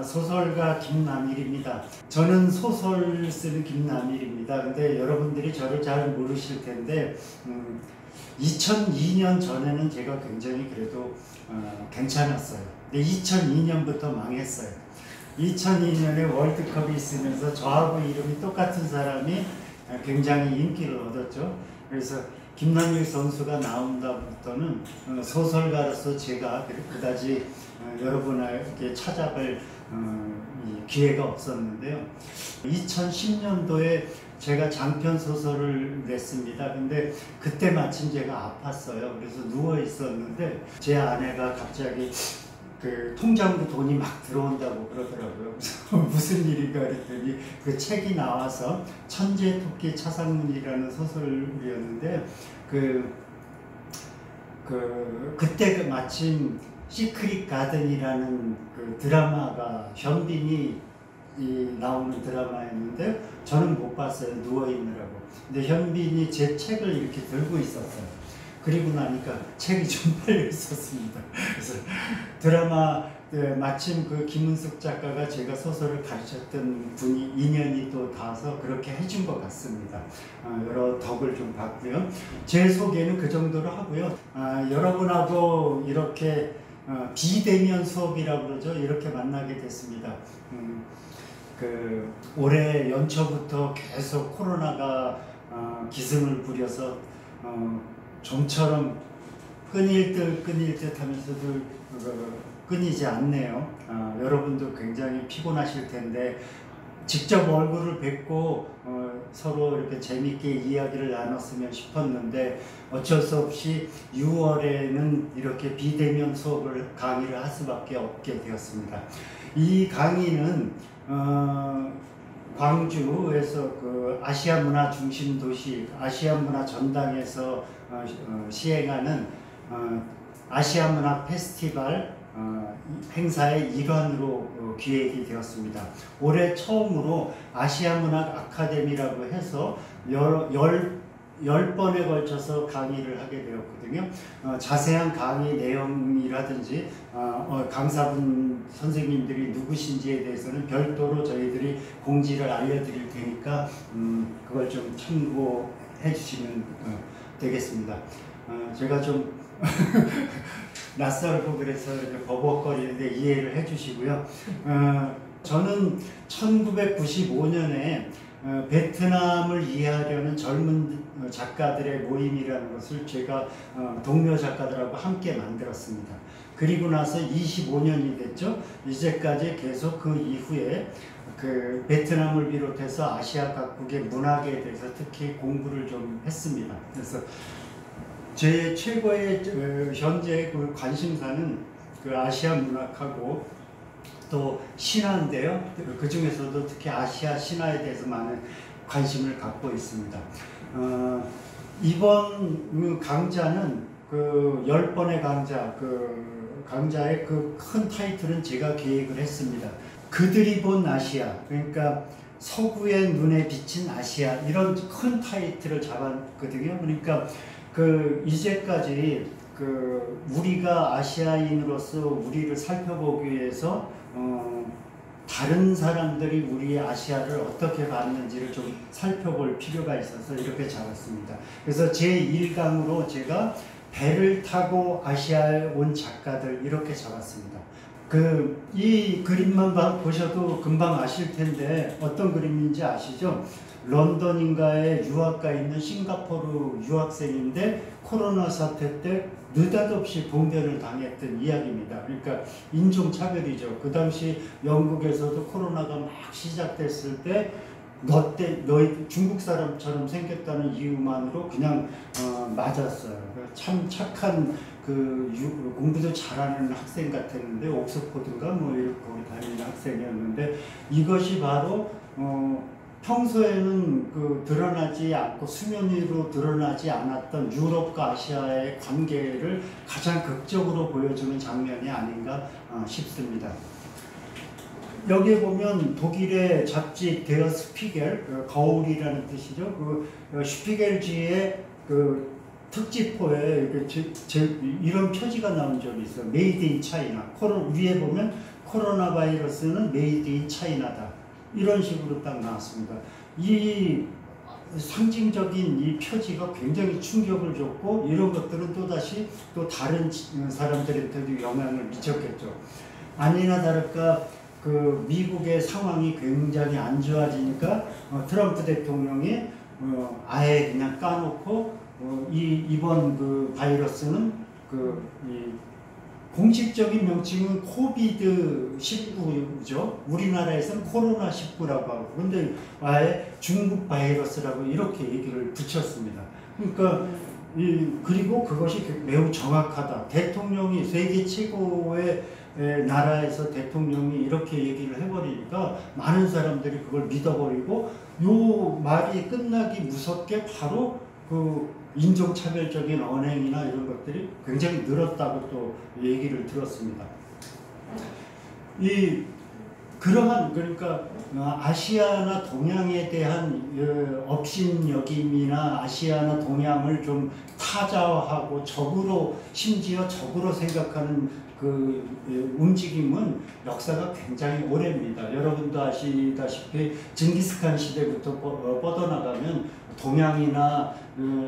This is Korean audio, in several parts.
소설가 김남일입니다. 저는 소설 쓰는 김남일입니다. 근데 여러분들이 저를 잘 모르실 텐데 2002년 전에는 제가 굉장히 그래도 괜찮았어요. 근데 2002년부터 망했어요. 2002년에 월드컵이 있으면서 저하고 이름이 똑같은 사람이 굉장히 인기를 얻었죠. 그래서 김남일 선수가 나온다부터는 소설가로서 제가 그다지 여러분에게 찾아뵐 기회가 없었는데요. 2010년도에 제가 장편 소설을 냈습니다. 근데 그때 마침 제가 아팠어요. 그래서 누워 있었는데 제 아내가 갑자기 그 통장으로 돈이 막 들어온다고 그러더라고요. 그래서 무슨 일인가 그랬더니 그 책이 나와서 천재 토끼 차상문이라는 소설이었는데 그때 마침 시크릿 가든이라는 그 드라마가 현빈이 나오는 드라마였는데 저는 못 봤어요. 누워있느라고. 근데 현빈이 제 책을 이렇게 들고 있었어요. 그리고 나니까 책이 좀 팔려 있었습니다. 그래서 드라마 마침 그 김은숙 작가가 제가 소설을 가르쳤던 분이 인연이 또 닿아서 그렇게 해준 것 같습니다. 여러 덕을 좀 봤고요. 제 소개는 그 정도로 하고요. 여러분하고 이렇게 비대면 수업이라고 그러죠. 이렇게 만나게 됐습니다. 올해 연초부터 계속 코로나가 기승을 부려서 좀처럼 끊일 듯 하면서도 끊이지 않네요. 여러분도 굉장히 피곤하실 텐데 직접 얼굴을 뵙고 서로 이렇게 재밌게 이야기를 나눴으면 싶었는데 어쩔 수 없이 6월에는 이렇게 비대면 수업을 강의를 할 수밖에 없게 되었습니다. 이 강의는 광주에서 그 아시아 문화 중심 도시 아시아 문화 전당에서 시행하는 아시아 문화 페스티벌 행사의 일환으로 기획이 되었습니다. 올해 처음으로 아시아 문학 아카데미라고 해서 10번에 걸쳐서 강의를 하게 되었거든요. 자세한 강의 내용이라든지 강사분 선생님들이 누구신지에 대해서는 별도로 저희들이 공지를 알려드릴 테니까 그걸 좀 참고해 주시면 되겠습니다. 제가 좀 낯설고 그래서 버벅거리는데 이해를 해 주시고요. 저는 1995년에 베트남을 이해하려는 젊은 작가들의 모임이라는 것을 제가 동료 작가들하고 함께 만들었습니다. 그리고 나서 25년이 됐죠. 이제까지 계속 그 이후에 그 베트남을 비롯해서 아시아 각국의 문학에 대해서 특히 공부를 좀 했습니다. 그래서 제 최고의 현재 그 관심사는 그 아시아 문학하고 또 신화인데요. 그 중에서도 특히 아시아 신화에 대해서 많은 관심을 갖고 있습니다. 이번 강좌는 그 10번의 강좌, 강좌의 그 큰 타이틀은 제가 계획을 했습니다. 그들이 본 아시아, 그러니까 서구의 눈에 비친 아시아, 이런 큰 타이틀을 잡았거든요. 그러니까 이제까지 우리가 아시아인으로서 우리를 살펴보기 위해서 다른 사람들이 우리 아시아를 어떻게 봤는지를 좀 살펴볼 필요가 있어서 이렇게 잡았습니다. 그래서 제1강으로 제가 배를 타고 아시아에 온 작가들 이렇게 잡았습니다. 이 그림만 보셔도 금방 아실 텐데 어떤 그림인지 아시죠? 런던인가에 유학가 있는 싱가포르 유학생인데 코로나 사태 때 느닷없이 봉변을 당했던 이야기입니다. 그러니까 인종차별이죠. 그 당시 영국에서도 코로나가 막 시작됐을 때 너희 중국 사람처럼 생겼다는 이유만으로 그냥 맞았어요. 참 착한 공부도 잘하는 학생 같았는데 옥스포드인가 뭐 이렇게 거기 다니는 학생이었는데 이것이 바로 평소에는 드러나지 않고 수면 위로 드러나지 않았던 유럽과 아시아의 관계를 가장 극적으로 보여주는 장면이 아닌가 싶습니다. 여기에 보면 독일의 잡지 데어 스피겔, 거울이라는 뜻이죠. 슈피겔지의 특집호에 이런 표지가 나온 적이 있어요. 메이드 인 차이나. 위에 보면 코로나 바이러스는 메이드 인 차이나다. 이런 식으로 딱 나왔습니다. 이 상징적인 이 표지가 굉장히 충격을 줬고, 이런 것들은 또다시 또 다른 사람들한테도 영향을 미쳤겠죠. 아니나 다를까 그 미국의 상황이 굉장히 안 좋아지니까 트럼프 대통령이 아예 그냥 까놓고 이번 그 바이러스는 이 공식적인 명칭은 코비드19죠. 우리나라에서는 코로나19라고 하고, 근데 아예 중국 바이러스라고 이렇게 얘기를 붙였습니다. 그러니까 그리고 그것이 매우 정확하다. 대통령이 세계 최고의 나라에서 대통령이 이렇게 얘기를 해버리니까 많은 사람들이 그걸 믿어버리고, 요 말이 끝나기 무섭게 바로 그 인종차별적인 언행이나 이런 것들이 굉장히 늘었다고 또 얘기를 들었습니다. 그러한, 그러니까 아시아나 동양에 대한 업신여김이나 아시아나 동양을 좀 타자화하고 적으로, 심지어 적으로 생각하는 그 움직임은 역사가 굉장히 오래입니다. 여러분도 아시다시피 징기스칸 시대부터 뻗어나가면 동양이나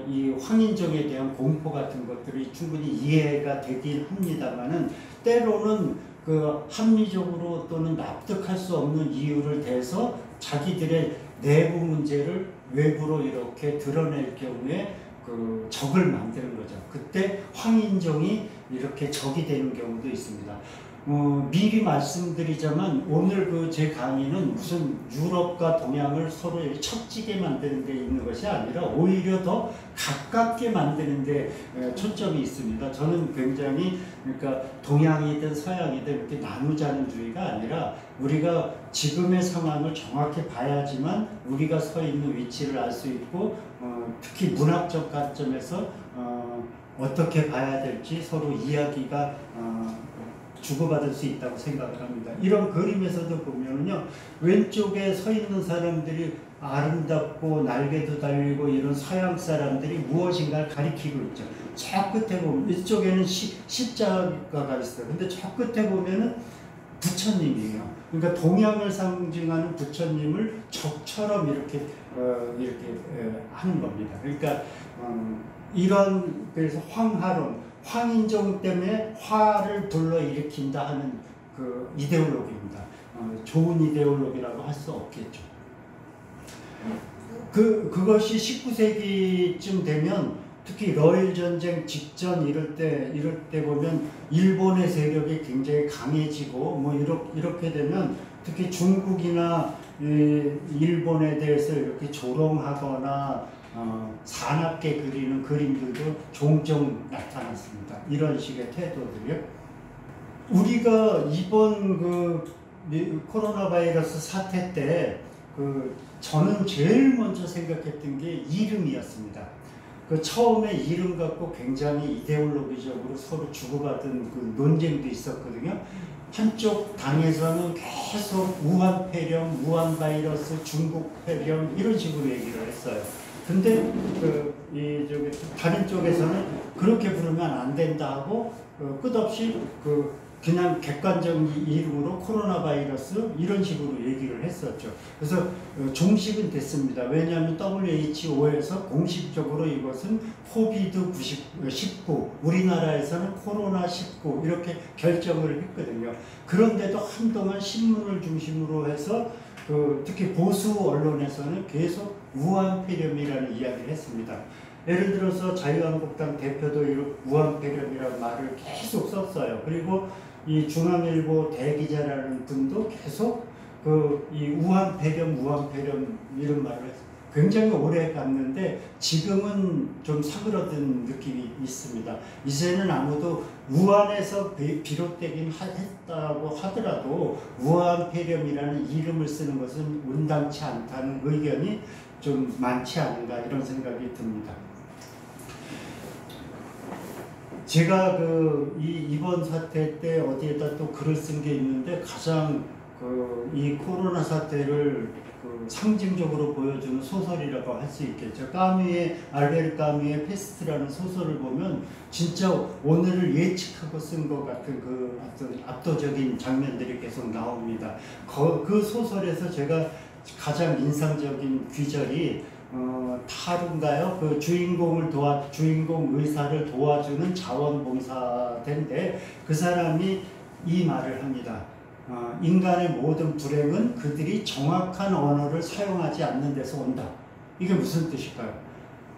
이 황인종에 대한 공포 같은 것들이 충분히 이해가 되긴 합니다만은, 때로는 그 합리적으로 또는 납득할 수 없는 이유를 대서 자기들의 내부 문제를 외부로 이렇게 드러낼 경우에 그 적을 만드는 거죠. 그때 황인종이 이렇게 적이 되는 경우도 있습니다. 미리 말씀드리자면, 오늘 그 제 강의는 무슨 유럽과 동양을 서로 척지게 만드는 데 있는 것이 아니라 오히려 더 가깝게 만드는 데 초점이 있습니다. 저는 굉장히, 그러니까 동양이든 서양이든 이렇게 나누자는 주의가 아니라, 우리가 지금의 상황을 정확히 봐야지만 우리가 서 있는 위치를 알 수 있고, 특히 문학적 관점에서 어떻게 봐야 될지 서로 이야기가 주고받을 수 있다고 생각을 합니다. 이런 그림에서도 보면요, 왼쪽에 서 있는 사람들이 아름답고 날개도 달리고 이런 서양 사람들이 무엇인가를 가리키고 있죠. 저 끝에 보면 이쪽에는 십자가가 있어요. 근데 저 끝에 보면은 부처님이에요. 그러니까 동양을 상징하는 부처님을 적처럼 이렇게 하는 겁니다. 그러니까 그래서 황화론, 황인종 때문에 화를 불러일으킨다 하는 그 이데올로기입니다. 좋은 이데올로기라고 할 수 없겠죠. 그것이 19세기쯤 되면, 특히 러일 전쟁 직전 이럴 때 보면 일본의 세력이 굉장히 강해지고, 뭐 이렇게 되면 특히 중국이나 일본에 대해서 이렇게 조롱하거나 사납게 그리는 그림들도 종종 나타났습니다. 이런 식의 태도들이요. 우리가 이번 코로나 바이러스 사태 때 저는 제일 먼저 생각했던 게 이름이었습니다. 처음에 이름 갖고 굉장히 이데올로기적으로 서로 주고받은 그 논쟁도 있었거든요. 한쪽 당에서는 계속 우한 폐렴, 우한 바이러스, 중국 폐렴 이런 식으로 얘기를 했어요. 근데 다른 쪽에서는 그렇게 부르면 안 된다 하고 끝없이 그냥 객관적인 이름으로 코로나 바이러스 이런 식으로 얘기를 했었죠. 그래서 종식은 됐습니다. 왜냐하면 WHO에서 공식적으로 이것은 코비드19, 우리나라에서는 코로나19 이렇게 결정을 했거든요. 그런데도 한동안 신문을 중심으로 해서 특히 보수 언론에서는 계속 우한폐렴이라는 이야기를 했습니다. 예를 들어서 자유한국당 대표도 우한폐렴이라는 말을 계속 썼어요. 그리고 이 중앙일보 대기자라는 분도 계속 이 우한폐렴 이런 말을 굉장히 오래 갔는데, 지금은 좀 사그러든 느낌이 있습니다. 이제는 아무도 우한에서 비롯되긴 했다고 하더라도 우한폐렴이라는 이름을 쓰는 것은 온당치 않다는 의견이 좀 많지 않은가 이런 생각이 듭니다. 제가 이번 사태 때 어디에다 또 글을 쓴 게 있는데, 가장 이 코로나 사태를 상징적으로 보여주는 소설이라고 할 수 있겠죠. 알베르 까뮈의 페스트라는 소설을 보면 진짜 오늘을 예측하고 쓴 것 같은 그 어떤 압도적인 장면들이 계속 나옵니다. 그 소설에서 제가 가장 인상적인 귀절이 타루인가요? 그 주인공 의사를 도와주는 자원봉사대인데 그 사람이 이 말을 합니다. 인간의 모든 불행은 그들이 정확한 언어를 사용하지 않는 데서 온다. 이게 무슨 뜻일까요?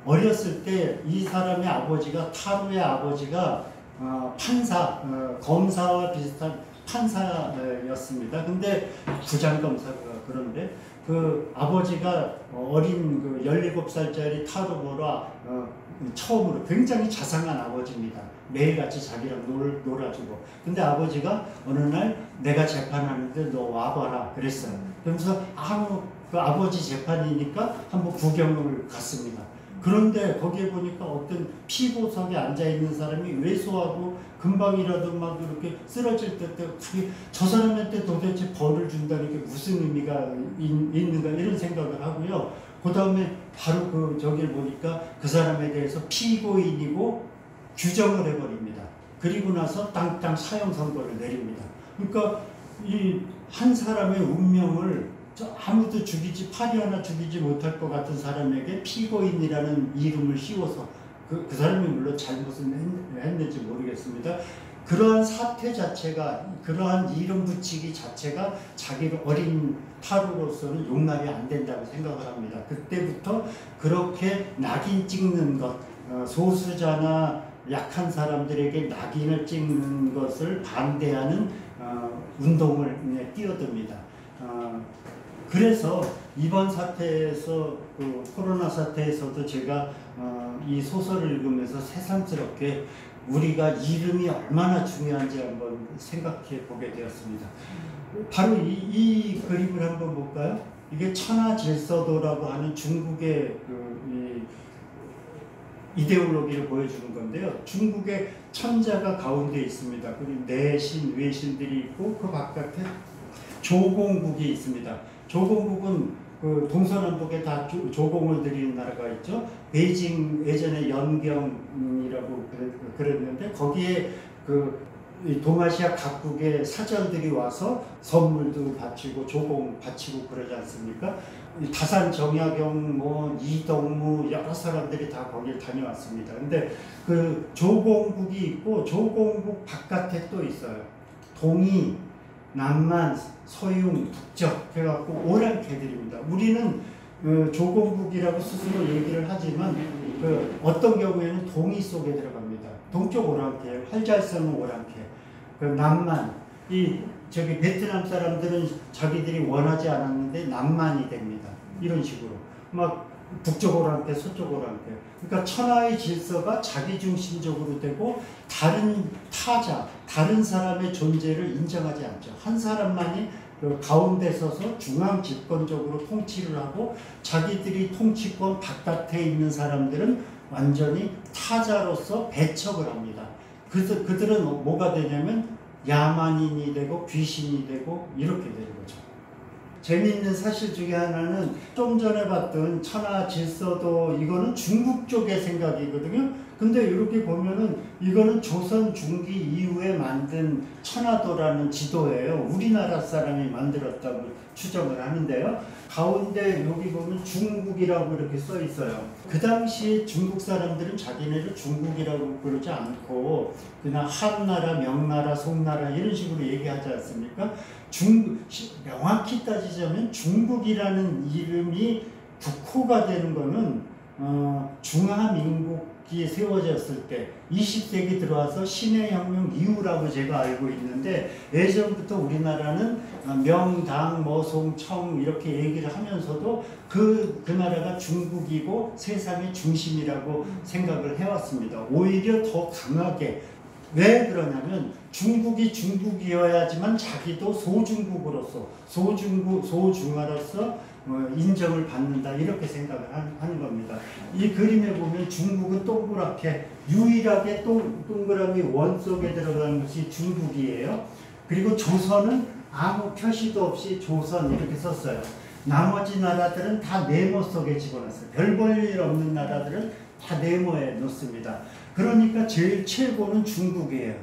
어렸을 때 이 사람의 아버지가, 타루의 아버지가 검사와 비슷한 판사였습니다. 근데 부장검사가 그런데 그 아버지가 어린 17살짜리 타루 보러 처음으로 굉장히 자상한 아버지입니다. 매일같이 자기랑 놀아주고. 근데 아버지가 어느 날 내가 재판하는데 너 와봐라 그랬어요. 그러면서 그 아버지 재판이니까 한번 구경을 갔습니다. 그런데 거기에 보니까 어떤 피고석에 앉아있는 사람이 왜소하고 금방이라도 막 이렇게 쓰러질 때 저 사람한테 도대체 벌을 준다는 게 무슨 의미가 있는가 이런 생각을 하고요. 그 다음에 바로 저기를 보니까 그 사람에 대해서 피고인이고 규정을 해버립니다. 그리고 나서 땅땅 사형 선고를 내립니다. 그러니까 이 한 사람의 운명을 아무도 파리 하나 죽이지 못할 것 같은 사람에게 피고인이라는 이름을 씌워서 그 사람이 물론 잘못을 했는지 모르겠습니다. 그러한 사태 자체가, 그러한 이름 붙이기 자체가 자기를 어린 타루로서는 용납이 안 된다고 생각을 합니다. 그때부터 그렇게 낙인 찍는 것, 소수자나 약한 사람들에게 낙인을 찍는 것을 반대하는 운동을 뛰어듭니다. 그래서 이번 사태에서 코로나 사태에서도 제가 이 소설을 읽으면서 새삼스럽게 우리가 이름이 얼마나 중요한지 한번 생각해 보게 되었습니다. 바로 이 그림을 한번 볼까요? 이게 천하질서도라고 하는 중국의 이데올로기를 보여주는 건데요. 중국의 천자가 가운데 있습니다. 그리고 내신, 외신들이 있고 그 바깥에 조공국이 있습니다. 조공국은 동서남북에 다 조공을 드리는 나라가 있죠. 베이징 예전에 연경이라고 그랬는데 거기에 동아시아 각국의 사전들이 와서 선물도 바치고 조공 바치고 그러지 않습니까? 다산 정약용, 이동무 여러 사람들이 다 거기를 다녀왔습니다. 근데 그 조공국이 있고 조공국 바깥에 또 있어요. 동이, 남만, 서융, 북적 해갖고 오랑캐들입니다. 우리는 조공국이라고 스스로 얘기를 하지만 어떤 경우에는 동이 속에 들어갑니다. 동쪽 오랑캐, 활잘선은 오랑캐. 남만, 저기 베트남 사람들은 자기들이 원하지 않았는데 남만이 됩니다. 이런 식으로 막 북쪽 오랑캐, 서쪽 오랑캐. 그러니까 천하의 질서가 자기중심적으로 되고 다른 타자, 다른 사람의 존재를 인정하지 않죠. 한 사람만이 가운데 서서 중앙 집권적으로 통치를 하고 자기들이 통치권 바깥에 있는 사람들은 완전히 타자로서 배척을 합니다. 그들은 뭐가 되냐면 야만인이 되고 귀신이 되고 이렇게 되는 거죠. 재미있는 사실 중에 하나는 좀 전에 봤던 천하질서도 이거는 중국 쪽의 생각이거든요. 근데 이렇게 보면은 이거는 조선 중기 이후에 만든 천하도라는 지도예요. 우리나라 사람이 만들었다고 추정을 하는데요. 가운데 여기 보면 중국이라고 이렇게 써 있어요. 그 당시에 중국 사람들은 자기네를 중국이라고 그러지 않고 그냥 한나라, 명나라, 송나라 이런 식으로 얘기하지 않습니까? 명확히 따지자면 중국이라는 이름이 국호가 되는 거는 중화민국이 세워졌을 때 20세기 들어와서 신해혁명 이후라고 제가 알고 있는데 예전부터 우리나라는 명당, 송, 청 이렇게 얘기를 하면서도 그 나라가 중국이고 세상의 중심이라고 생각을 해왔습니다. 오히려 더 강하게. 왜 그러냐면 중국이 중국이어야지만 자기도 소중국으로서 소중화로서 인정을 받는다 이렇게 생각을 하는 겁니다. 이 그림에 보면 중국은 동그랗게 유일하게 동그라미 원 속에 들어가는 것이 중국이에요. 그리고 조선은 아무 표시도 없이 조선 이렇게 썼어요. 나머지 나라들은 다 네모 속에 집어넣었어요. 별 볼 일 없는 나라들은 다 네모에 넣습니다. 그러니까 제일 최고는 중국이에요.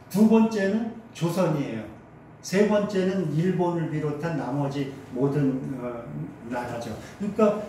두 번째는 조선이에요. 세 번째는 일본을 비롯한 나머지 모든 나라죠. 그러니까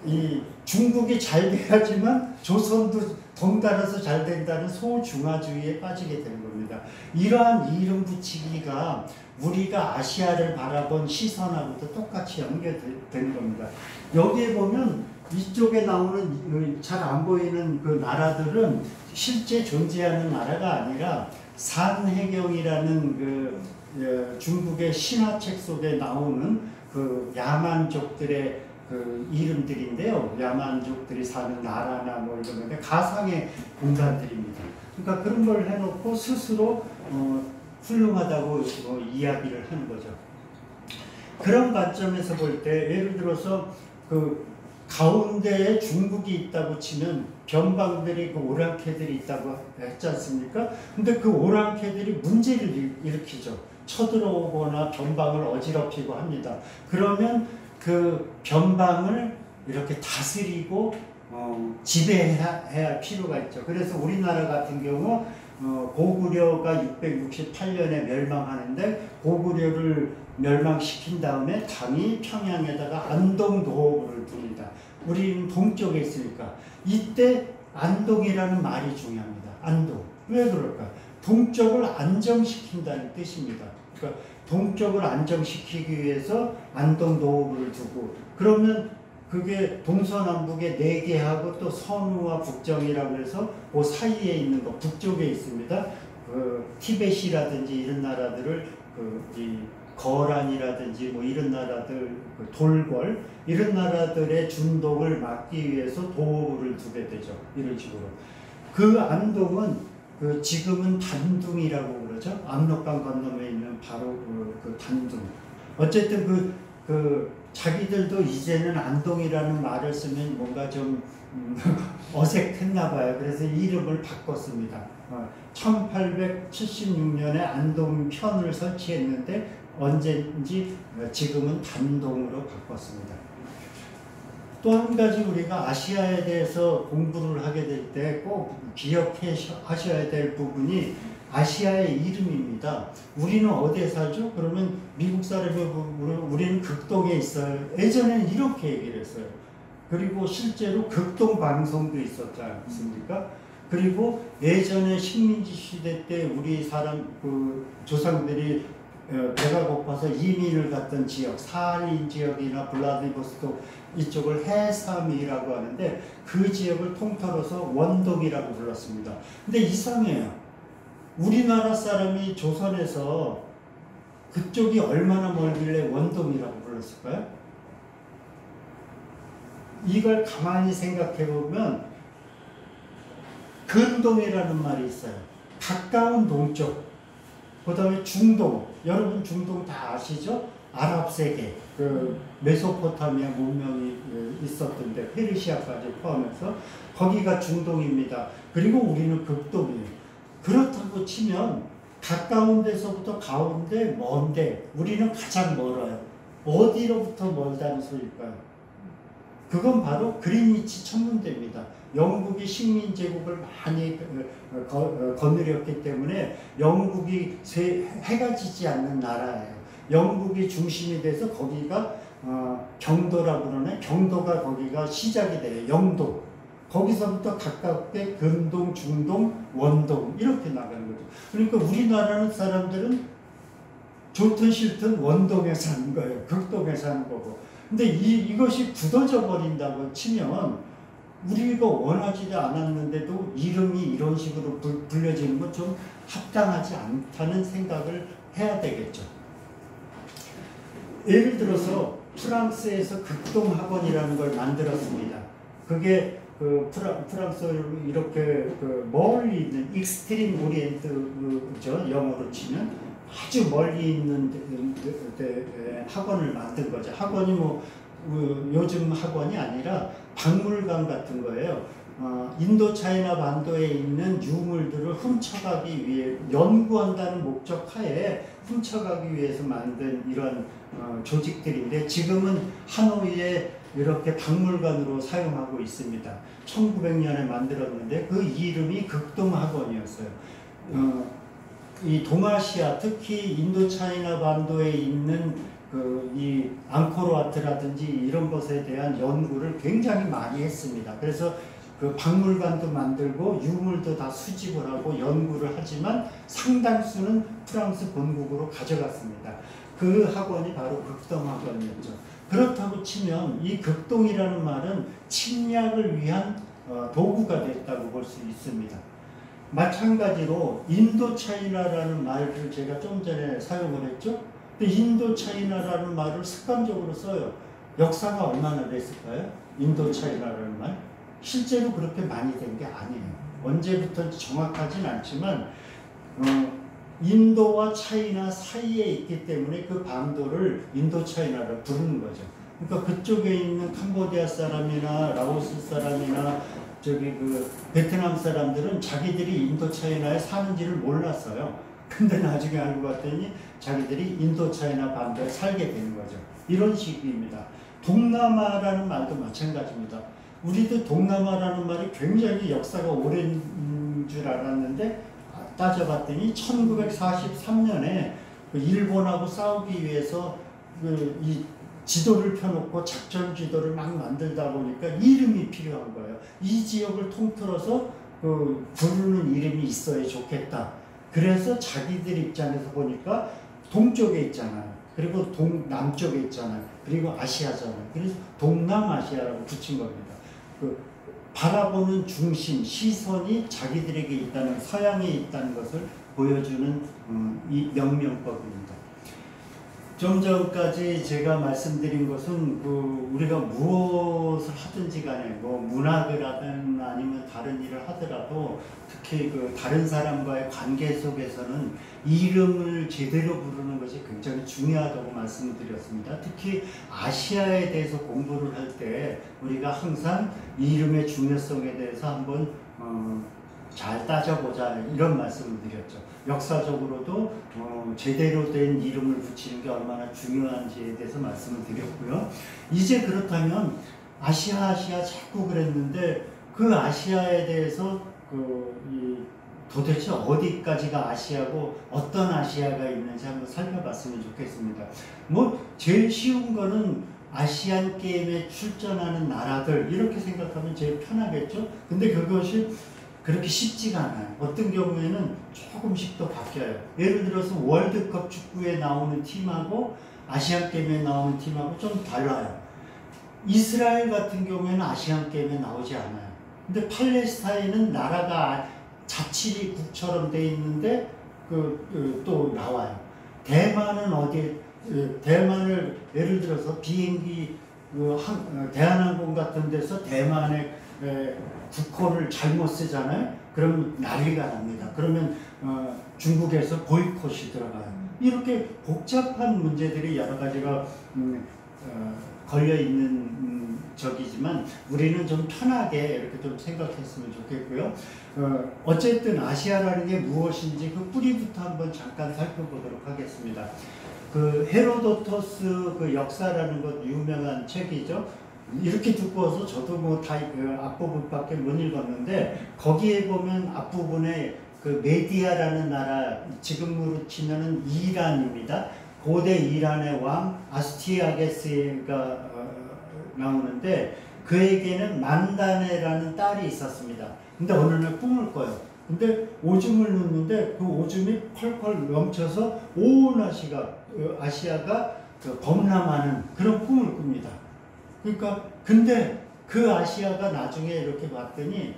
이 중국이 잘 돼야지만 조선도 덩달아서 잘 된다는 소중화주의에 빠지게 되는 겁니다. 이러한 이름 붙이기가 우리가 아시아를 바라본 시선하고도 똑같이 연결되는 겁니다. 여기에 보면 이쪽에 나오는 잘 안 보이는 그 나라들은 실제 존재하는 나라가 아니라 산해경이라는 그 중국의 신화책 속에 나오는 그 야만족들의 그 이름들인데요. 야만족들이 사는 나라나 뭐 이런 건데 가상의 공간들입니다. 그러니까 그런 걸 해놓고 스스로 훌륭하다고 이야기를 하는 거죠. 그런 관점에서 볼 때 예를 들어서 그 가운데에 중국이 있다고 치면 변방들이 그 오랑캐들이 있다고 했지 않습니까? 근데 그 오랑캐들이 문제를 일으키죠. 쳐들어오거나 변방을 어지럽히고 합니다. 그러면 그 변방을 이렇게 다스리고 지배해야 할 필요가 있죠. 그래서 우리나라 같은 경우 고구려가 668년에 멸망하는데 고구려를 멸망시킨 다음에 당이 평양에다가 안동도호부를 둡니다. 우리는 동쪽에 있으니까 이때 안동이라는 말이 중요합니다. 안동. 왜 그럴까? 동쪽을 안정시킨다는 뜻입니다. 그러니까 동쪽을 안정시키기 위해서 안동도호부를 두고 그러면 그게 동서남북에 4개 하고 또 선우와 북정이라고 해서 그 사이에 있는 거 북쪽에 있습니다. 그 티벳이라든지 이런 나라들을 이 거란이라든지 뭐 이런 나라들 그 돌궐 이런 나라들의 준동을 막기 위해서 도호부를 두게 되죠. 이런 식으로. 그 안동은 그 지금은 단둥이라고 그러죠. 압록강 건너에 있는 바로 그 단둥. 어쨌든 자기들도 이제는 안동이라는 말을 쓰면 뭔가 좀 어색했나 봐요. 그래서 이름을 바꿨습니다. 1876년에 안동편을 설치했는데 언제인지 지금은 단동으로 바꿨습니다. 또 한 가지 우리가 아시아에 대해서 공부를 하게 될 때 꼭 기억하셔야 될 부분이 아시아의 이름입니다. 우리는 어디에 살죠? 그러면 미국 사람이 우리는 극동에 있어요. 예전에는 이렇게 얘기를 했어요. 그리고 실제로 극동 방송도 있었지 않습니까? 그리고 예전에 식민지 시대 때 우리 사람 조상들이 배가 고파서 이민을 갔던 지역, 사할린 지역이나 블라디보스토크 이쪽을 해삼이라고 하는데 그 지역을 통틀어서 원동이라고 불렀습니다. 근데 이상해요. 우리나라 사람이 조선에서 그쪽이 얼마나 멀길래 원동이라고 불렀을까요? 이걸 가만히 생각해 보면 근동이라는 말이 있어요. 가까운 동쪽. 그 다음에 중동. 여러분 중동 다 아시죠? 아랍 세계. 그 메소포타미아 문명이 있었던데 페르시아까지 포함해서 거기가 중동입니다. 그리고 우리는 극동이에요. 그렇다고 치면 가까운 데서부터 가운데 먼데 우리는 가장 멀어요. 어디로부터 멀다는 소리일까요? 그건 바로 그린위치 천문대입니다. 영국이 식민제국을 많이 거느렸기 때문에 영국이 해가 지지 않는 나라예요. 영국이 중심이 돼서 거기가 경도라고 그러네. 경도가 거기가 시작이 돼요. 영도. 거기서부터 가깝게 근동, 중동, 원동 이렇게 나가는 거죠. 그러니까 우리나라 사람들은 좋든 싫든 원동에 사는 거예요. 극동에 사는 거고. 근데 이것이 굳어져 버린다고 치면 우리가 원하지도 않았는데도 이름이 이런 식으로 불려지는 건 좀 합당하지 않다는 생각을 해야 되겠죠. 예를 들어서 프랑스에서 극동학원이라는 걸 만들었습니다. 그게 프랑스로 이렇게 멀리 있는 익스트림 오리엔트죠. 영어로 치면 아주 멀리 있는 학원을 만든 거죠. 학원이 요즘 학원이 아니라 박물관 같은 거예요. 인도 차이나 반도에 있는 유물들을 훔쳐가기 위해 연구한다는 목적 하에 훔쳐가기 위해서 만든 이런 조직들인데 지금은 하노이에 이렇게 박물관으로 사용하고 있습니다. 1900년에 만들었는데 그 이름이 극동학원이었어요. 이 동아시아 특히 인도 차이나 반도에 있는 이 앙코르와트라든지 이런 것에 대한 연구를 굉장히 많이 했습니다. 그래서 그 박물관도 만들고 유물도 다 수집을 하고 연구를 하지만 상당수는 프랑스 본국으로 가져갔습니다. 그 학원이 바로 극동학원이었죠. 그렇다고 치면 이 극동이라는 말은 침략을 위한 도구가 됐다고 볼 수 있습니다. 마찬가지로 인도차이나라는 말을 제가 좀 전에 사용을 했죠. 근데 인도차이나라는 말을 습관적으로 써요. 역사가 얼마나 됐을까요? 인도차이나라는 말. 실제로 그렇게 많이 된 게 아니에요. 언제부터인지 정확하진 않지만 인도와 차이나 사이에 있기 때문에 그 반도를 인도차이나라고 부르는 거죠. 그러니까 그쪽에 있는 캄보디아 사람이나 라오스 사람이나 베트남 사람들은 자기들이 인도차이나에 사는지를 몰랐어요. 근데 나중에 알고 봤더니 자기들이 인도차이나 반도에 살게 되는 거죠. 이런 식입니다. 동남아라는 말도 마찬가지입니다. 우리도 동남아라는 말이 굉장히 역사가 오랜 줄 알았는데 따져봤더니 1943년에 일본하고 싸우기 위해서 이 지도를 펴놓고 작전 지도를 막 만들다 보니까 이름이 필요한 거예요. 이 지역을 통틀어서 부르는 이름이 있어야 좋겠다. 그래서 자기들 입장에서 보니까 동쪽에 있잖아요. 그리고 남쪽에 있잖아요. 그리고 아시아잖아요. 그래서 동남아시아라고 붙인 겁니다. 바라보는 중심, 시선이 자기들에게 있다는, 서양에 있다는 것을 보여주는 이 명명법입니다. 좀 전까지 제가 말씀드린 것은 우리가 무엇을 하든지 간에 문학을 하든 아니면 다른 일을 하더라도 특히 다른 사람과의 관계 속에서는 이름을 제대로 부르는 것이 굉장히 중요하다고 말씀을 드렸습니다. 특히 아시아에 대해서 공부를 할 때 우리가 항상 이름의 중요성에 대해서 한번 잘 따져보자 이런 말씀을 드렸죠. 역사적으로도 제대로 된 이름을 붙이는 게 얼마나 중요한지에 대해서 말씀을 드렸고요. 이제 그렇다면 아시아 자꾸 그랬는데 그 아시아에 대해서 도대체 어디까지가 아시아고 어떤 아시아가 있는지 한번 살펴봤으면 좋겠습니다. 제일 쉬운 거는 아시안 게임에 출전하는 나라들 이렇게 생각하면 제일 편하겠죠. 근데 그것이 그렇게 쉽지가 않아요. 어떤 경우에는 조금씩 더 바뀌어요. 예를 들어서 월드컵 축구에 나오는 팀하고 아시안 게임에 나오는 팀하고 좀 달라요. 이스라엘 같은 경우에는 아시안 게임에 나오지 않아요. 근데 팔레스타인은 나라가 자치리 국처럼 돼 있는데 또 나와요. 대만은 대만을 예를 들어서 비행기 대한항공 같은 데서 대만의 국호를 잘못 쓰잖아요. 그러면 난리가 납니다. 그러면 중국에서 보이콧이 들어가요. 이렇게 복잡한 문제들이 여러 가지가 걸려있는 적이지만 우리는 좀 편하게 이렇게 좀 생각했으면 좋겠고요. 어쨌든 아시아라는 게 무엇인지 그 뿌리부터 한번 잠깐 살펴보도록 하겠습니다. 헤로도토스 역사라는 것 유명한 책이죠. 이렇게 두꺼워서 저도 다 앞부분밖에 못 읽었는데 거기에 보면 앞부분에 메디아라는 나라, 지금으로 치면은 이란입니다. 고대 이란의 왕 아스티아게스가 나오는데 그에게는 만다네라는 딸이 있었습니다. 근데 어느 날 꿈을 꿔요. 근데 오줌을 넣는데 그 오줌이 펄펄 넘쳐서 온 아시아가 범람하는 그런 꿈을 꿉니다. 그러니까 근데 그 아시아가 나중에 이렇게 봤더니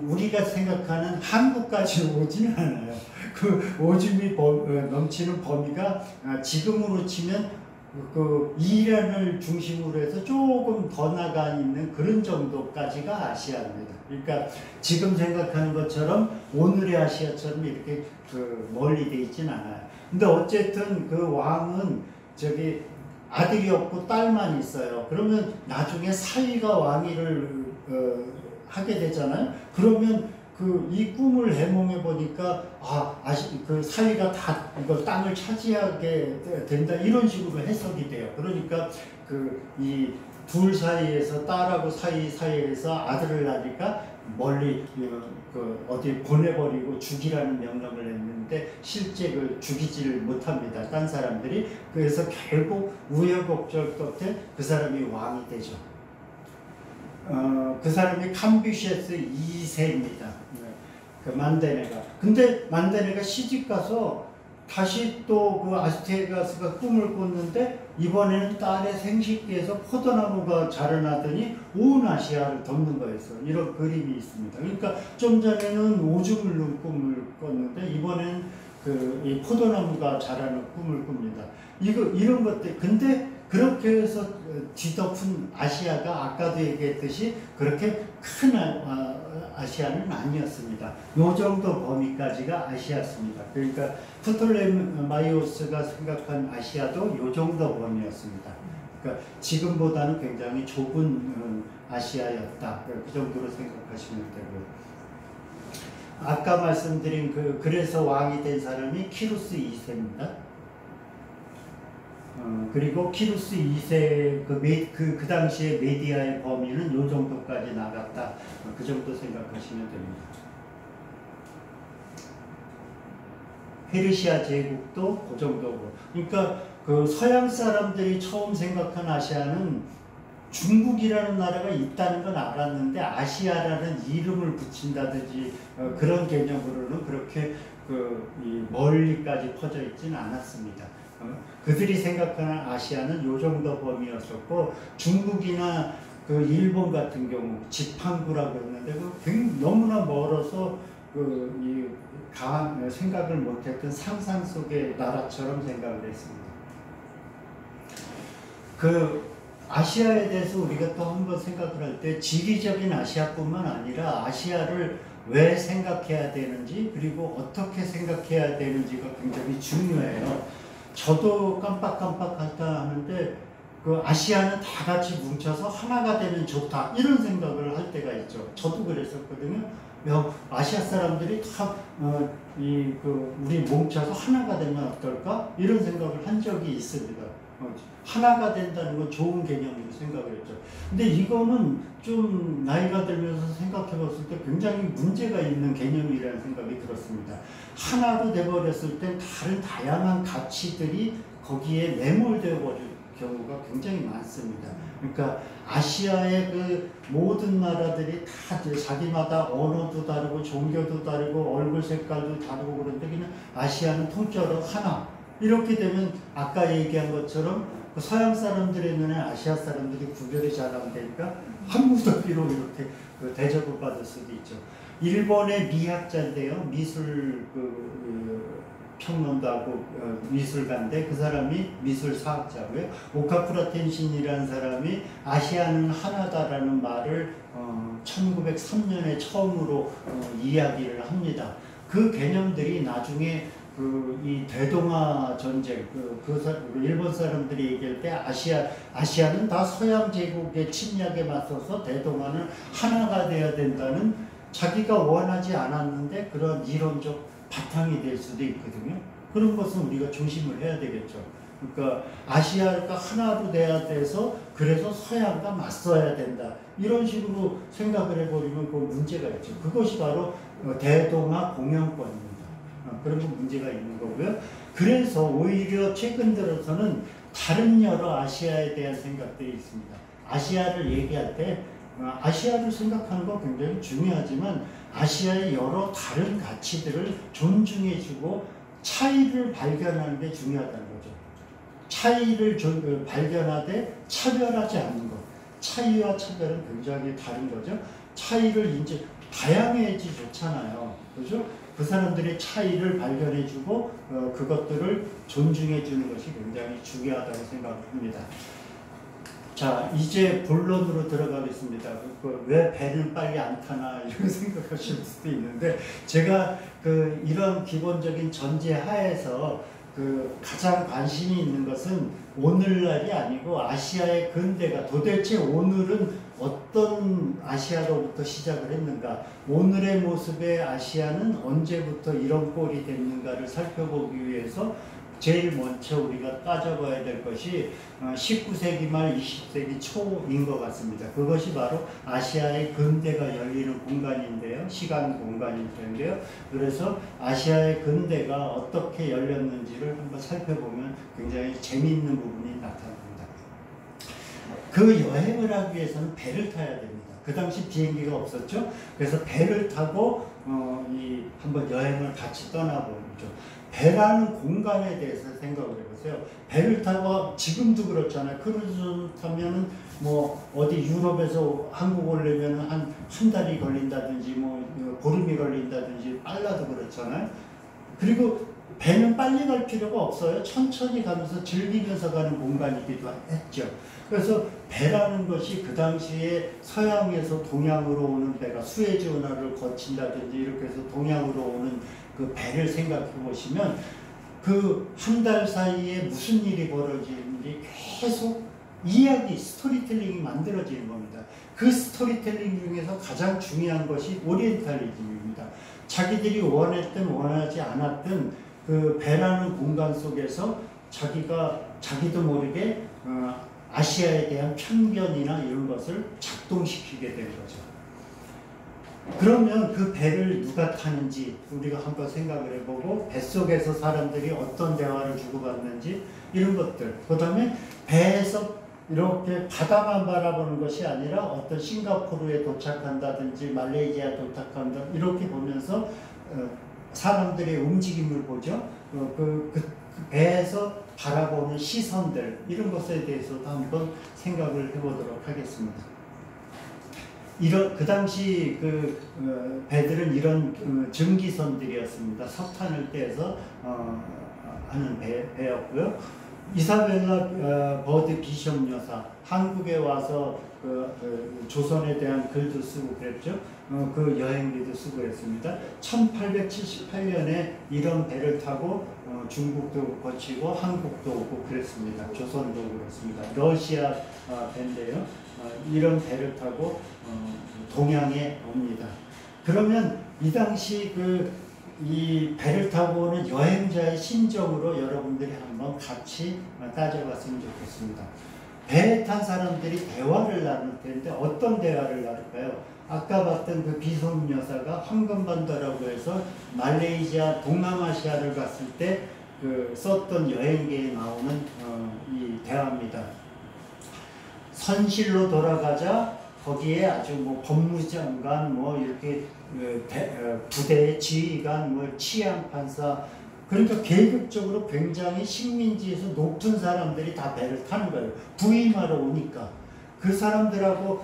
우리가 생각하는 한국까지 오지는 않아요. 그 오줌이 넘치는 범위가 지금으로 치면 이란을 중심으로 해서 조금 더 나가 있는 그런 정도까지가 아시아입니다. 그러니까 지금 생각하는 것처럼 오늘의 아시아처럼 이렇게 멀리 돼 있지는 않아요. 근데 어쨌든 그 왕은 아들이 없고 딸만 있어요. 그러면 나중에 사위가 왕위를 하게 되잖아요. 그러면 이 꿈을 해몽해 보니까 그 사이가 다 이걸 땅을 차지하게 된다 이런 식으로 해석이 돼요. 그러니까 이 둘 사이에서 딸하고 사이에서 아들을 낳으니까 멀리 어디 보내버리고 죽이라는 명령을 했는데 실제 죽이지를 못합니다. 딴 사람들이. 그래서 결국 우여곡절 끝에 그 사람이 왕이 되죠. 그 사람이 캄비셰스 2세입니다. 만데네가. 근데 만데네가 시집가서 다시 또 아스테가스가 꿈을 꿨는데 이번에는 딸의 생식기에서 포도나무가 자라나더니 온 아시아를 덮는 거였어. 이런 그림이 있습니다. 그러니까 좀 전에는 오줌을 누는 꿈을 꿨는데 이번에는 이 포도나무가 자라는 꿈을 꿉니다. 이런 것들. 근데 그렇게 해서 뒤덮은 아시아가 아까도 얘기했듯이 그렇게 큰 아시아는 아니었습니다. 요 정도 범위까지가 아시아였습니다. 그러니까 프톨레마이오스가 생각한 아시아도 요 정도 범위였습니다. 그러니까 지금보다는 굉장히 좁은 아시아였다. 그 정도로 생각하시면 되고요. 아까 말씀드린 그래서 왕이 된 사람이 키루스 2세입니다. 그리고 키루스 2세 그 당시에 메디아의 범위는 요 정도까지 나갔다. 그 정도 생각하시면 됩니다. 페르시아 제국도 그 정도고. 그러니까 서양 사람들이 처음 생각한 아시아는 중국이라는 나라가 있다는 건 알았는데 아시아라는 이름을 붙인다든지 그런 개념으로는 그렇게 멀리까지 퍼져 있지는 않았습니다. 그들이 생각하는 아시아는 요 정도 범위였었고 중국이나 일본 같은 경우 지팡구라고 했는데 너무나 멀어서 생각을 못했던 상상 속의 나라처럼 생각을 했습니다. 아시아에 대해서 우리가 또 한번 생각을 할 때 지리적인 아시아뿐만 아니라 아시아를 왜 생각해야 되는지 그리고 어떻게 생각해야 되는지가 굉장히 중요해요. 저도 깜빡깜빡하다 하는데 아시아는 다 같이 뭉쳐서 하나가 되면 좋다 이런 생각을 할 때가 있죠. 저도 그랬었거든요. 아시아 사람들이 다 우리 뭉쳐서 하나가 되면 어떨까 이런 생각을 한 적이 있습니다. 하나가 된다는 건 좋은 개념으로 생각을 했죠. 근데 이거는 좀 나이가 들면서 생각해 봤을 때 굉장히 문제가 있는 개념이라는 생각이 들었습니다. 하나로 돼버렸을 때 다른 다양한 가치들이 거기에 매몰되어 버릴 경우가 굉장히 많습니다. 그러니까 아시아의 모든 나라들이 다 자기마다 언어도 다르고 종교도 다르고 얼굴 색깔도 다르고 그런데 그냥 아시아는 통째로 하나. 이렇게 되면 아까 얘기한 것처럼 서양 사람들의 눈에 아시아 사람들이 구별이 잘 안 되니까 한 무더기로 이렇게 대접을 받을 수도 있죠. 일본의 미학자인데요. 미술 평론도 하고 미술가인데 그 사람이 미술사학자고요. 오카쿠라 텐신이라는 사람이 아시아는 하나다라는 말을 1903년에 처음으로 이야기를 합니다. 그 개념들이 나중에 이 대동아 전쟁, 일본 사람들이 얘기할 때 아시아는 다 서양 제국의 침략에 맞서서 대동아는 하나가 돼야 된다는 자기가 원하지 않았는데 그런 이론적 바탕이 될 수도 있거든요. 그런 것은 우리가 조심을 해야 되겠죠. 그러니까 아시아가 하나로 돼야 돼서 그래서 서양과 맞서야 된다. 이런 식으로 생각을 해버리면 그 문제가 있죠. 그것이 바로 대동아 공영권입니다. 그런 문제가 있는 거고요. 그래서 오히려 최근 들어서는 다른 여러 아시아에 대한 생각들이 있습니다. 아시아를 얘기할 때 아시아를 생각하는 건 굉장히 중요하지만 아시아의 여러 다른 가치들을 존중해주고 차이를 발견하는 게 중요하다는 거죠. 차이를 발견하되 차별하지 않는 것. 차이와 차별은 굉장히 다른 거죠. 차이를 이제 다양해야지 좋잖아요. 그죠? 그 사람들의 차이를 발견해주고 그것들을 존중해주는 것이 굉장히 중요하다고 생각합니다. 자, 이제 본론으로 들어가겠습니다. 왜 배는 빨리 안 타나 이런 생각하실 수도 있는데 제가 이런 기본적인 전제 하에서 가장 관심이 있는 것은 오늘날이 아니고 아시아의 근대가 도대체 오늘은 어떤 아시아로부터 시작을 했는가, 오늘의 모습의 아시아는 언제부터 이런 꼴이 됐는가를 살펴보기 위해서 제일 먼저 우리가 따져봐야 될 것이 19세기 말 20세기 초인 것 같습니다. 그것이 바로 아시아의 근대가 열리는 공간인데요. 시간 공간인데요. 그래서 아시아의 근대가 어떻게 열렸는지를 한번 살펴보면 굉장히 재미있는 부분이 나타납니다. 그 여행을 하기 위해서는 배를 타야 됩니다. 그 당시 비행기가 없었죠. 그래서 배를 타고 한번 여행을 같이 떠나보죠. 배라는 공간에 대해서 생각을 해보세요. 배를 타고 지금도 그렇잖아요. 크루즈 타면은 뭐 어디 유럽에서 한국 오려면 한 달이 걸린다든지 뭐 보름이 걸린다든지 빨라도 그렇잖아요. 그리고 배는 빨리 갈 필요가 없어요. 천천히 가면서 즐기면서 가는 공간이기도 했죠. 그래서 배라는 것이 그 당시에 서양에서 동양으로 오는 배가 수에즈 운하를 거친다든지 이렇게 해서 동양으로 오는 그 배를 생각해 보시면 그 한 달 사이에 무슨 일이 벌어지는지 계속 이야기, 스토리텔링이 만들어지는 겁니다. 그 스토리텔링 중에서 가장 중요한 것이 오리엔탈리즘입니다. 자기들이 원했든 원하지 않았든 그 배라는 공간 속에서 자기도 모르게 아시아에 대한 편견이나 이런 것을 작동시키게 된 거죠. 그러면 그 배를 누가 타는지 우리가 한번 생각을 해보고 뱃속에서 사람들이 어떤 대화를 주고받는지 이런 것들, 그 다음에 배에서 이렇게 바다만 바라보는 것이 아니라 어떤 싱가포르에 도착한다든지 말레이시아에 도착한다 이렇게 보면서 사람들의 움직임을 보죠. 그 배에서 바라보는 시선들 이런 것에 대해서도 한번 생각을 해보도록 하겠습니다. 그 당시 배들은 이런 증기선들이었습니다. 석탄을 떼서 하는 배였고요. 이사벨라 버드 비숍 여사 한국에 와서 조선에 대한 글도 쓰고 그랬죠. 그 여행기도 쓰고 그랬습니다. 1878년에 이런 배를 타고 중국도 거치고 한국도 오고 그랬습니다. 조선도 그렇습니다. 러시아 배인데요. 이런 배를 타고 동양에 옵니다. 그러면 이 당시 이 배를 타고 오는 여행자의 심정으로 여러분들이 한번 같이 따져봤으면 좋겠습니다. 배에 탄 사람들이 대화를 나눌 텐데 어떤 대화를 나눌까요? 아까 봤던 그 비솜 여사가 황금반도라고 해서 말레이시아, 동남아시아를 갔을 때 썼던 여행기에 나오는 이 대화입니다. 선실로 돌아가자 거기에 아주 뭐 법무장관 뭐 이렇게 부대의 지휘관 뭐 치안판사 그러니까 계급적으로 굉장히 식민지에서 높은 사람들이 다 배를 타는 거예요. 부임하러 오니까 그 사람들하고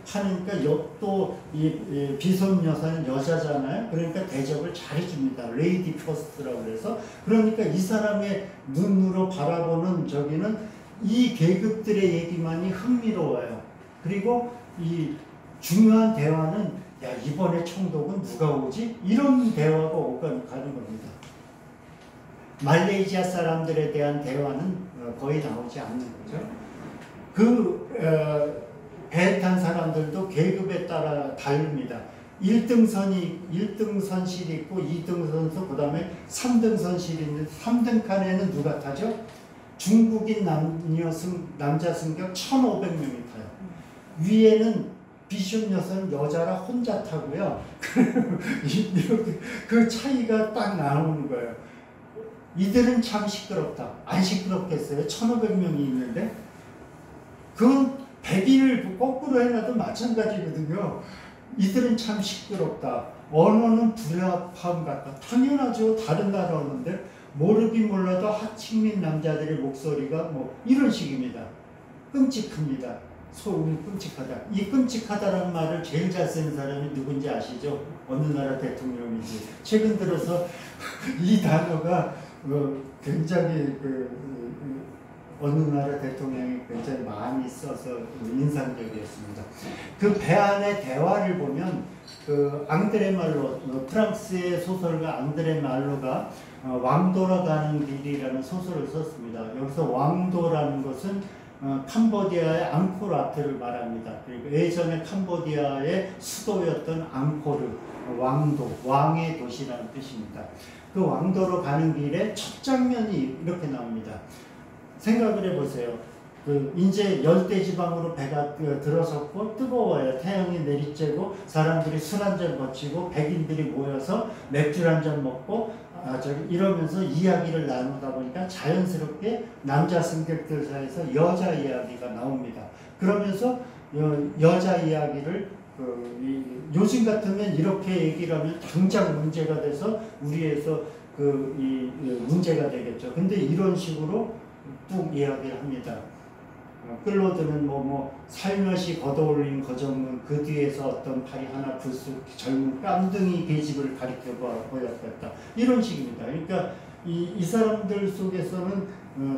하니까 또 이 비솜 여사는 여자잖아요. 그러니까 대접을 잘해줍니다. 레이디 퍼스트라고 그래서 그러니까 이 사람의 눈으로 바라보는 저기는 이 계급들의 얘기만이 흥미로워요. 그리고 이 중요한 대화는 야 이번에 총독은 누가 오지? 이런 대화가 가는 겁니다. 말레이시아 사람들에 대한 대화는 거의 나오지 않는 거죠. 배에 탄 사람들도 계급에 따라 다릅니다. 1등 선실이 있고 2등 선실, 그 다음에 3등 선실이 있는데 3등 칸에는 누가 타죠? 중국인 남자 승객 1,500명이 타요. 위에는 비숍 여사는 여자라 혼자 타고요. 이렇게 그 차이가 딱 나오는 거예요. 이들은 참 시끄럽다. 안 시끄럽겠어요? 1,500명이 있는데? 그건 백인을 거꾸로 해놔도 마찬가지거든요. 이들은 참 시끄럽다. 언어는 불합함 같다. 당연하죠. 다른 나라 언어인데 모르긴 몰라도 하층민 남자들의 목소리가 뭐 이런 식입니다. 끔찍합니다. 소음이 끔찍하다. 이 끔찍하다라는 말을 제일 잘 쓰는 사람이 누군지 아시죠? 어느 나라 대통령인지. 최근 들어서 이 단어가 굉장히 어느 나라 대통령이 굉장히 많이 써서 인상적이었습니다. 그 배 안의 대화를 보면 앙드레 말로 프랑스의 소설가 앙드레 말로가 왕도로 가는 길이라는 소설을 썼습니다. 여기서 왕도라는 것은 캄보디아의 앙코르와트를 말합니다. 그리고 예전에 캄보디아의 수도였던 앙코르, 왕도, 왕의 도시라는 뜻입니다. 그 왕도로 가는 길에 첫 장면이 이렇게 나옵니다. 생각을 해보세요. 이제 열대지방으로 배가 들어섰고 뜨거워요. 태양이 내리쬐고 사람들이 술 한잔 거치고 백인들이 모여서 맥주 한잔 먹고 이러면서 이야기를 나누다 보니까 자연스럽게 남자 승객들 사이에서 여자 이야기가 나옵니다. 그러면서 여자 이야기를 요즘 같으면 이렇게 얘기를 하면 당장 문제가 돼서 우리에서 문제가 되겠죠. 근데 이런 식으로 뚝 이야기를 합니다. 끌로드는 살며시 걷어올린 거정문 그 뒤에서 어떤 팔이 하나 불쑥 젊은 깜둥이 계집을 가리켜 보였다. 이런 식입니다. 그러니까 이 사람들 속에서는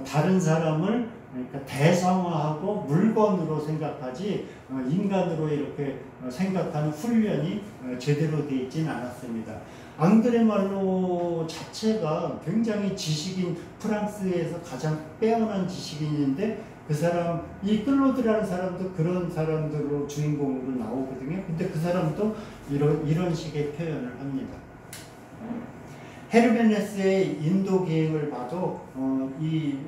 다른 사람을 그러니까 대상화하고 물건으로 생각하지 인간으로 이렇게 생각하는 훈련이 제대로 되어 있지는 않았습니다. 앙드레 말로 자체가 굉장히 지식인, 프랑스에서 가장 빼어난 지식인인데 그 사람, 이 클로드라는 사람도 그런 사람들로 주인공으로 나오거든요. 근데 그 사람도 이런 식의 표현을 합니다. 헤르메네스의 인도 기행을 봐도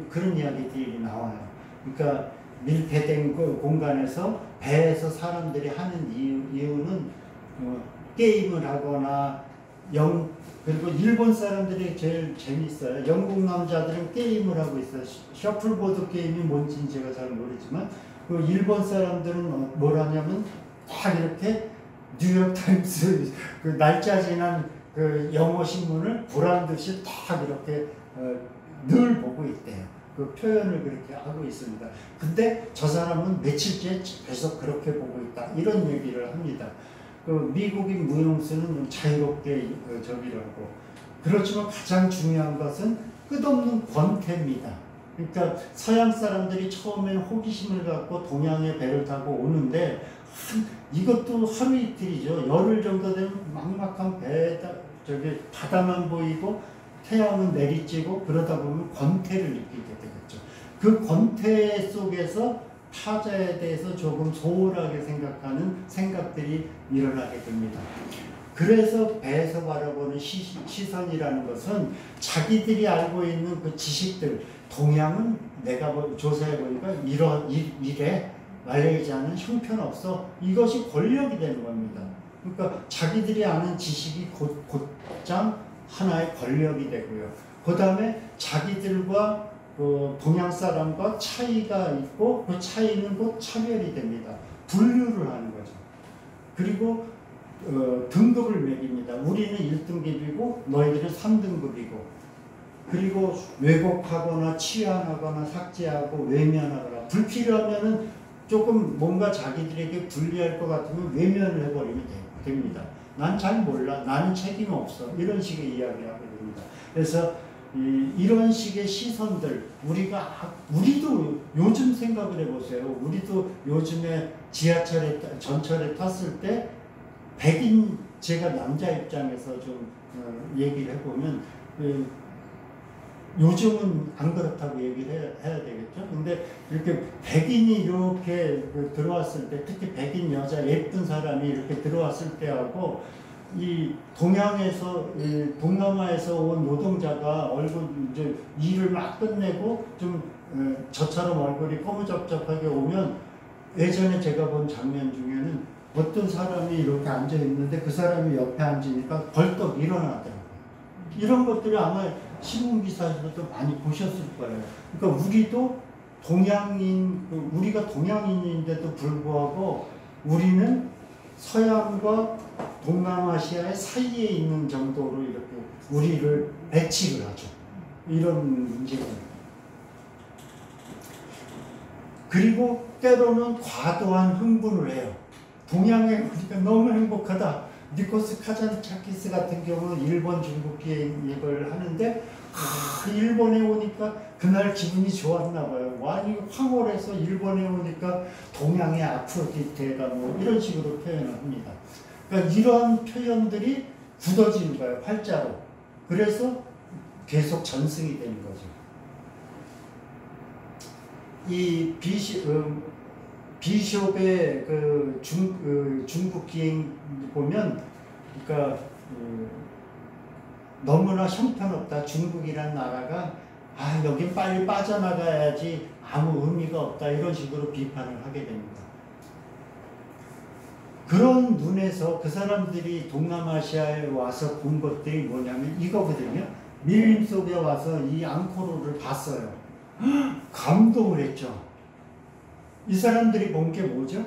그런 이야기들이 나와요. 그러니까 밀폐된 공간에서 배에서 사람들이 하는 이유는 게임을 하거나 그리고 일본 사람들이 제일 재밌어요. 영국 남자들은 게임을 하고 있어요. 셔플보드 게임이 뭔지 제가 잘 모르지만 그 일본 사람들은 뭘 하냐면 딱 이렇게 뉴욕타임스 그 날짜 지난 그 영어 신문을 보란 듯이 딱 이렇게 늘 보고 있대요. 그 표현을 그렇게 하고 있습니다. 근데 저 사람은 며칠째 계속 그렇게 보고 있다. 이런 얘기를 합니다. 미국인 무용수는 자유롭게 저기라고. 그렇지만 가장 중요한 것은 끝없는 권태입니다. 그러니까 서양 사람들이 처음에는 호기심을 갖고 동양의 배를 타고 오는데 이것도 하루 이틀이죠. 열흘 정도 되면 막막한 배에다 바다만 보이고 태양은 내리쬐고 그러다 보면 권태를 느끼게 되겠죠. 그 권태 속에서 타자에 대해서 조금 소홀하게 생각하는 생각들이 일어나게 됩니다. 그래서 배에서 바라보는 시선이라는 것은 자기들이 알고 있는 그 지식들, 동양은 내가 조사해 보니까 이래 말리지 않은 형편없어. 이것이 권력이 되는 겁니다. 그러니까 자기들이 아는 지식이 곧장 하나의 권력이 되고요. 그 다음에 자기들과 동양 사람과 차이가 있고 그 차이는 곧 차별이 됩니다. 분류를 하는 거죠. 그리고 등급을 매깁니다. 우리는 1등급이고 너희들은 3등급이고 그리고 왜곡하거나 치환하거나 삭제하고 외면하거나 불필요하면은 조금 뭔가 자기들에게 불리할 것 같으면 외면을 해버리면 됩니다. 난 잘 몰라. 나는 책임 없어. 이런 식의 이야기를 하게 됩니다. 그래서 이런 식의 시선들 우리도 요즘 생각을 해보세요. 우리도 요즘에 지하철에 전철에 탔을 때 백인 제가 남자 입장에서 좀 얘기를 해보면 요즘은 안 그렇다고 얘기를 해야 되겠죠. 근데 이렇게 백인이 이렇게 들어왔을 때 특히 백인 여자 예쁜 사람이 이렇게 들어왔을 때하고 이 동양에서 동남아에서 온 노동자가 얼굴 이제 일을 막 끝내고 좀 저처럼 얼굴이 꼬무잡잡하게 오면 예전에 제가 본 장면 중에는 어떤 사람이 이렇게 앉아 있는데 그 사람이 옆에 앉으니까 벌떡 일어나더라고요. 이런 것들을 아마 신문 기사에서도 많이 보셨을 거예요. 그러니까 우리도 우리가 동양인인데도 불구하고 우리는 서양과 동남아시아의 사이에 있는 정도로 이렇게 우리를 배치를 하죠. 이런 문제입니다. 그리고 때로는 과도한 흥분을 해요. 동양에 보니까 너무 행복하다. 니코스 카잔차키스 같은 경우는 일본 중국 비행을 하는데 일본에 오니까 그날 기분이 좋았나 봐요. 많이 황홀해서 일본에 오니까 동양의 아프로디테가 이런 식으로 표현을 합니다. 그러니까 이러한 표현들이 굳어지는 거예요. 활자로. 그래서 계속 전승이 되는 거죠. 비숍의 중국 기행 보면, 그러니까 너무나 형편없다. 중국이란 나라가 여긴 빨리 빠져나가야지 아무 의미가 없다. 이런 식으로 비판을 하게 됩니다. 그런 눈에서 그 사람들이 동남아시아에 와서 본 것들이 뭐냐면 이거거든요. 밀림 속에 와서 이 앙코르를 봤어요. 감동을 했죠. 이 사람들이 본 게 뭐죠?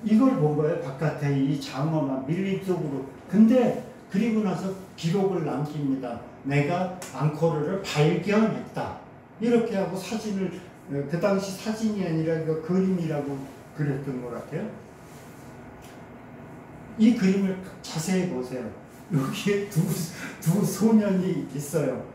이걸 본 거예요. 바깥에 이 장엄한 밀림 속으로. 근데 그리고 나서 기록을 남깁니다. 내가 앙코르를 발견했다. 이렇게 하고 사진을, 그 당시 사진이 아니라 그 그림이라고 그랬던 것 같아요. 이 그림을 자세히 보세요. 여기에 두 소년이 있어요.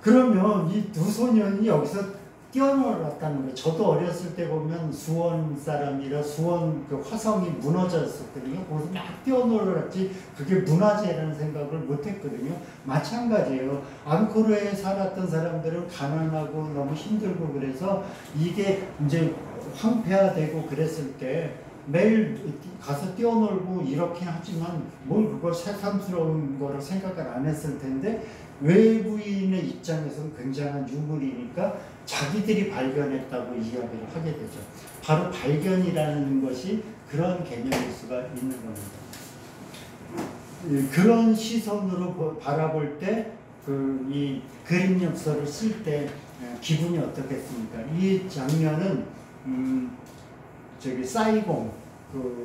그러면 이 두 소년이 여기서 뛰어놀았다는 거예요. 저도 어렸을 때 보면 수원 사람이라 수원 그 화성이 무너졌었거든요. 거기서 막 뛰어놀았지 그게 문화재라는 생각을 못 했거든요. 마찬가지예요. 앙코르에 살았던 사람들은 가난하고 너무 힘들고 그래서 이게 이제 황폐화되고 그랬을 때 매일 가서 뛰어놀고 이렇긴 하지만 뭘 그걸 새삼스러운 거로 생각을 안 했을 텐데 외부인의 입장에서는 굉장한 유물이니까 자기들이 발견했다고 이야기를 하게 되죠. 바로 발견이라는 것이 그런 개념일 수가 있는 겁니다. 그런 시선으로 바라볼 때 이 그림 엽서를 쓸 때 기분이 어떻겠습니까? 이 장면은 사이공,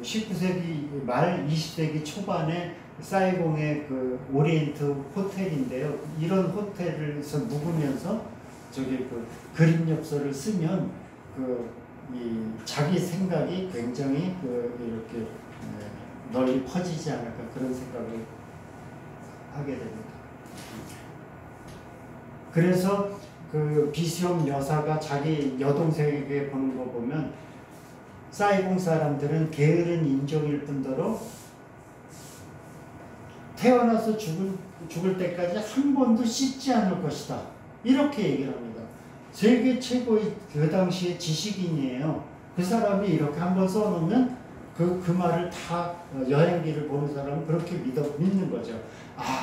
19세기 말 20세기 초반에 사이공의 오리엔트 호텔인데요. 이런 호텔에서 묵으면서 그림 엽서를 쓰면 이 자기 생각이 굉장히 이렇게 널리 퍼지지 않을까 그런 생각을 하게 됩니다. 그래서 비숍 여사가 자기 여동생에게 보는 거 보면 사이공 사람들은 게으른 인종일 뿐더러 태어나서 죽을 때까지 한 번도 씻지 않을 것이다. 이렇게 얘기를 합니다. 세계 최고의 그 당시의 지식인이에요. 그 사람이 이렇게 한번 써놓으면 그 말을 다 여행기를 보는 사람은 그렇게 믿는 거죠.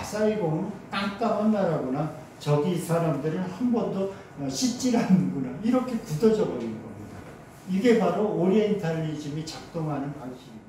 사이공은 깜깜한 나라구나. 저기 사람들은 한 번도 씻질 않는구나. 이렇게 굳어져 버리는 겁니다. 이게 바로 오리엔탈리즘이 작동하는 방식입니다.